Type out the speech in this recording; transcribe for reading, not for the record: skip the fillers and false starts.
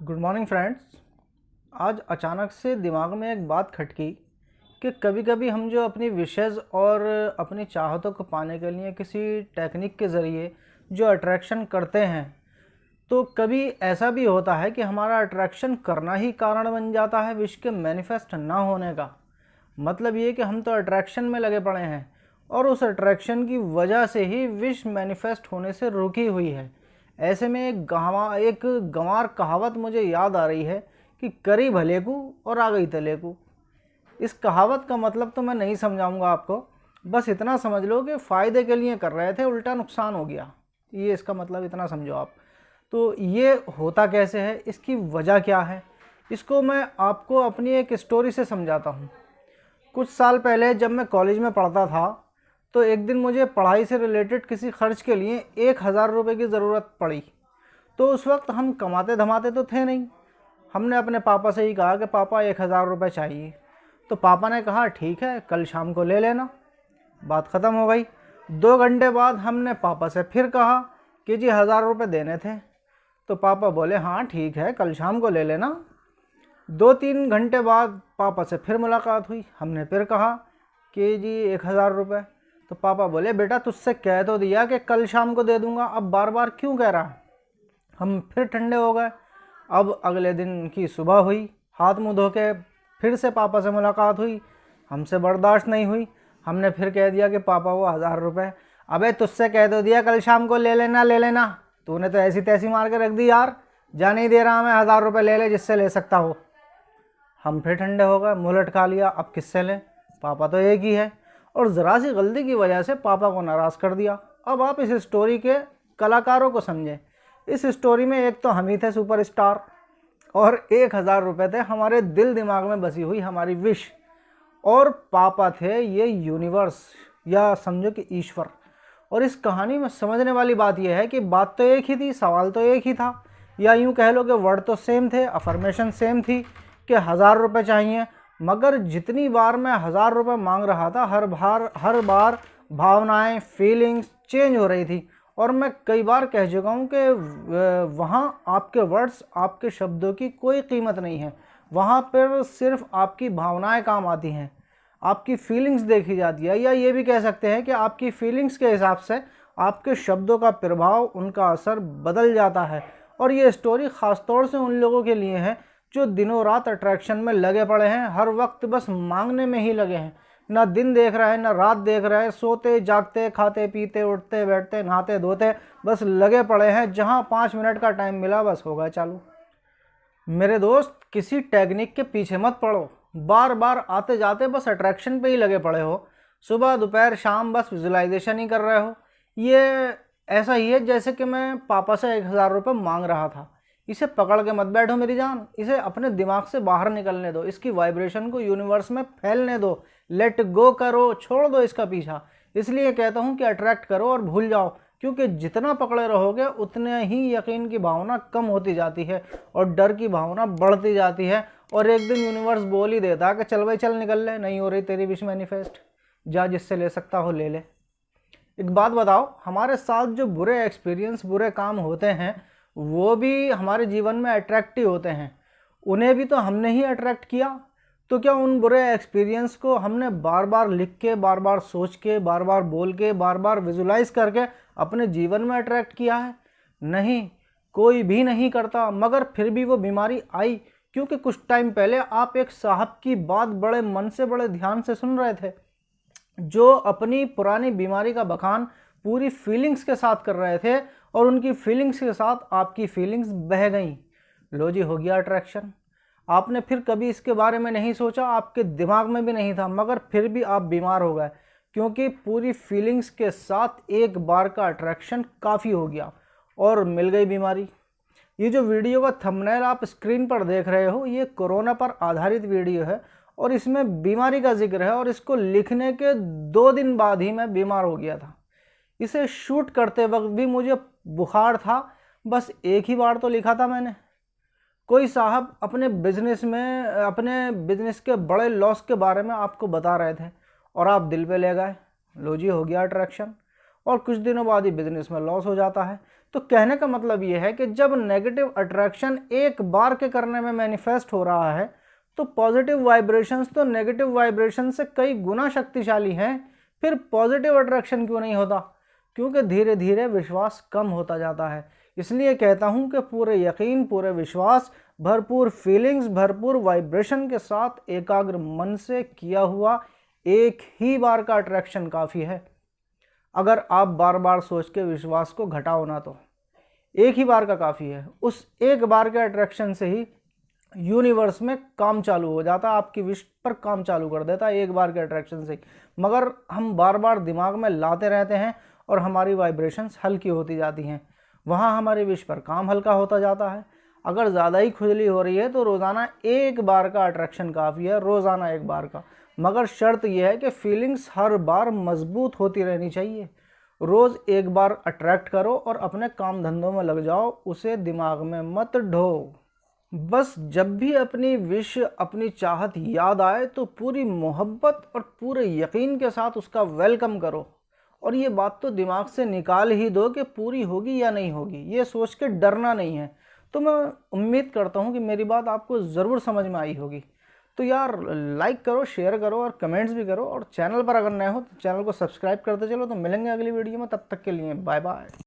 Good morning friends. आज अचानक से दिमाग में एक बात खटकी कि कभी कभी हम जो अपनी विशेज़ और अपनी चाहतों को पाने के लिए किसी टेक्निक के ज़रिए जो अट्रैक्शन करते हैं, तो कभी ऐसा भी होता है कि हमारा अट्रैक्शन करना ही कारण बन जाता है विश के मैनिफेस्ट ना होने का। मतलब ये कि हम तो अट्रैक्शन में लगे पड़े हैं और उस अट्रैक्शन की वजह से ही विश मैनिफेस्ट होने से रुकी हुई है। ऐसे में एक गंवार कहावत मुझे याद आ रही है कि करी भले को और आ गई तले को। इस कहावत का मतलब तो मैं नहीं समझाऊंगा आपको, बस इतना समझ लो कि फ़ायदे के लिए कर रहे थे, उल्टा नुकसान हो गया। ये इसका मतलब इतना समझो आप। तो ये होता कैसे है, इसकी वजह क्या है, इसको मैं आपको अपनी एक स्टोरी से समझाता हूँ। कुछ साल पहले जब मैं कॉलेज में पढ़ता था, तो एक दिन मुझे पढ़ाई से रिलेटेड किसी खर्च के लिए 1,000 रुपये की ज़रूरत पड़ी। तो उस वक्त हम कमाते धमाते तो थे नहीं। हमने अपने पापा से ही कहा कि पापा 1,000 रुपये चाहिए। तो पापा ने कहा ठीक है, कल शाम को ले लेना। बात ख़त्म हो गई। 2 घंटे बाद हमने पापा से फिर कहा कि जी 1,000 रुपये देने थे। तो पापा बोले हाँ ठीक है, कल शाम को ले लेना। 2-3 घंटे बाद पापा से फिर मुलाकात हुई। हमने फिर कहा कि जी 1,000 रुपये। तो पापा बोले बेटा तुझसे कह तो दिया कि कल शाम को दे दूंगा, अब बार बार क्यों कह रहा है। हम फिर ठंडे हो गए। अब अगले दिन की सुबह हुई, हाथ मुंह धो के फिर से पापा से मुलाकात हुई। हमसे बर्दाश्त नहीं हुई, हमने फिर कह दिया कि पापा वो 1,000 रुपये। अबे तुझसे कह तो दिया कल शाम को ले लेना ले लेना, तूने तो ऐसी तैसी मार के रख दी यार। जा नहीं दे रहा मैं, 1,000 रुपये ले ले जिससे ले सकता हो। हम फिर ठंडे हो गए, मुँह लटका लिया, अब किससे लें, पापा तो एक ही है। और ज़रा सी गलती की वजह से पापा को नाराज़ कर दिया। अब आप इस स्टोरी के कलाकारों को समझें। इस स्टोरी में एक तो हम ही थे सुपरस्टार और 1,000 रुपये थे हमारे दिल दिमाग में बसी हुई हमारी विश, और पापा थे ये यूनिवर्स या समझो कि ईश्वर। और इस कहानी में समझने वाली बात यह है कि बात तो एक ही थी, सवाल तो एक ही था, या यूँ कह लो कि वर्ड तो सेम थे, अफर्मेशन सेम थी कि 1,000 रुपये चाहिए। मगर जितनी बार मैं 1,000 रुपये मांग रहा था, हर बार भावनाएं, फीलिंग्स चेंज हो रही थी। और मैं कई बार कह चुका हूँ कि वहाँ आपके वर्ड्स, आपके शब्दों की कोई कीमत नहीं है। वहाँ पर सिर्फ आपकी भावनाएं काम आती हैं, आपकी फीलिंग्स देखी जाती है, या ये भी कह सकते हैं कि आपकी फीलिंग्स के हिसाब से आपके शब्दों का प्रभाव, उनका असर बदल जाता है। और ये स्टोरी ख़ास तौर से उन लोगों के लिए है जो दिनों रात अट्रैक्शन में लगे पड़े हैं, हर वक्त बस मांगने में ही लगे हैं। ना दिन देख रहा है ना रात देख रहा है, सोते जागते, खाते पीते, उठते बैठते, नहाते धोते, बस लगे पड़े हैं। जहां 5 मिनट का टाइम मिला बस हो गया चालू। मेरे दोस्त, किसी टेक्निक के पीछे मत पड़ो। बार बार आते जाते बस अट्रैक्शन पे ही लगे पड़े हो। सुबह दोपहर शाम बस विजुलाइजेशन ही कर रहे हो। ये ऐसा ही है जैसे कि मैं पापा से 1,000 रुपये मांग रहा था। इसे पकड़ के मत बैठो मेरी जान, इसे अपने दिमाग से बाहर निकलने दो, इसकी वाइब्रेशन को यूनिवर्स में फैलने दो, लेट गो करो, छोड़ दो इसका पीछा। इसलिए कहता हूँ कि अट्रैक्ट करो और भूल जाओ, क्योंकि जितना पकड़े रहोगे उतने ही यकीन की भावना कम होती जाती है और डर की भावना बढ़ती जाती है। और एक दिन यूनिवर्स बोल ही देता कि चल भाई चल निकल ले, नहीं हो रही तेरी विश मैनिफेस्ट, जा जिससे ले सकता हो ले ले। एक बात बताओ, हमारे साथ जो बुरे एक्सपीरियंस, बुरे काम होते हैं, वो भी हमारे जीवन में अट्रैक्टिव होते हैं। उन्हें भी तो हमने ही अट्रैक्ट किया। तो क्या उन बुरे एक्सपीरियंस को हमने बार बार लिख के, बार बार सोच के, बार बार बोल के, बार बार विजुलाइज करके अपने जीवन में अट्रैक्ट किया है? नहीं, कोई भी नहीं करता। मगर फिर भी वो बीमारी आई क्योंकि कुछ टाइम पहले आप एक साहब की बात बड़े मन से, बड़े ध्यान से सुन रहे थे, जो अपनी पुरानी बीमारी का बखान पूरी फीलिंग्स के साथ कर रहे थे, और उनकी फीलिंग्स के साथ आपकी फीलिंग्स बह गईं। लो जी, हो गया अट्रैक्शन। आपने फिर कभी इसके बारे में नहीं सोचा, आपके दिमाग में भी नहीं था, मगर फिर भी आप बीमार हो गए, क्योंकि पूरी फीलिंग्स के साथ एक बार का अट्रैक्शन काफ़ी हो गया और मिल गई बीमारी। ये जो वीडियो का थंबनेल आप स्क्रीन पर देख रहे हो, ये कोरोना पर आधारित वीडियो है और इसमें बीमारी का जिक्र है। और इसको लिखने के 2 दिन बाद ही मैं बीमार हो गया था। इसे शूट करते वक्त भी मुझे बुखार था। बस एक ही बार तो लिखा था मैंने। कोई साहब अपने बिजनेस के बड़े लॉस के बारे में आपको बता रहे थे और आप दिल पे ले गए। लो जी, हो गया अट्रैक्शन। और कुछ दिनों बाद ही बिजनेस में लॉस हो जाता है। तो कहने का मतलब ये है कि जब नेगेटिव अट्रैक्शन एक बार के करने में मैनिफेस्ट हो रहा है तो पॉजिटिव वाइब्रेशंस तो नेगेटिव वाइब्रेशन से कई गुना शक्तिशाली हैं। फिर पॉजिटिव अट्रैक्शन क्यों नहीं होता? क्योंकि धीरे धीरे विश्वास कम होता जाता है। इसलिए कहता हूं कि पूरे यकीन, पूरे विश्वास, भरपूर फीलिंग्स, भरपूर वाइब्रेशन के साथ एकाग्र मन से किया हुआ एक ही बार का अट्रैक्शन काफ़ी है। अगर आप बार बार सोच के विश्वास को घटाओ ना तो एक ही बार का काफ़ी है। उस एक बार के अट्रैक्शन से ही यूनिवर्स में काम चालू हो जाता है, आपकी विश पर काम चालू कर देता है एक बार के अट्रैक्शन से। मगर हम बार बार दिमाग में लाते रहते हैं और हमारी वाइब्रेशंस हल्की होती जाती हैं, वहाँ हमारी विश पर काम हल्का होता जाता है। अगर ज़्यादा ही खुजली हो रही है तो रोज़ाना एक बार का अट्रैक्शन काफ़ी है, रोज़ाना एक बार का। मगर शर्त यह है कि फीलिंग्स हर बार मजबूत होती रहनी चाहिए। रोज़ एक बार अट्रैक्ट करो और अपने काम धंधों में लग जाओ, उसे दिमाग में मत ढो। बस जब भी अपनी विश, अपनी चाहत याद आए तो पूरी मोहब्बत और पूरे यकीन के साथ उसका वेलकम करो। और ये बात तो दिमाग से निकाल ही दो कि पूरी होगी या नहीं होगी, ये सोच के डरना नहीं है। तो मैं उम्मीद करता हूँ कि मेरी बात आपको ज़रूर समझ में आई होगी। तो यार लाइक करो, शेयर करो और कमेंट्स भी करो। और चैनल पर अगर नए हो तो चैनल को सब्सक्राइब करते चलो। तो मिलेंगे अगली वीडियो में, तब तक के लिए बाय बाय।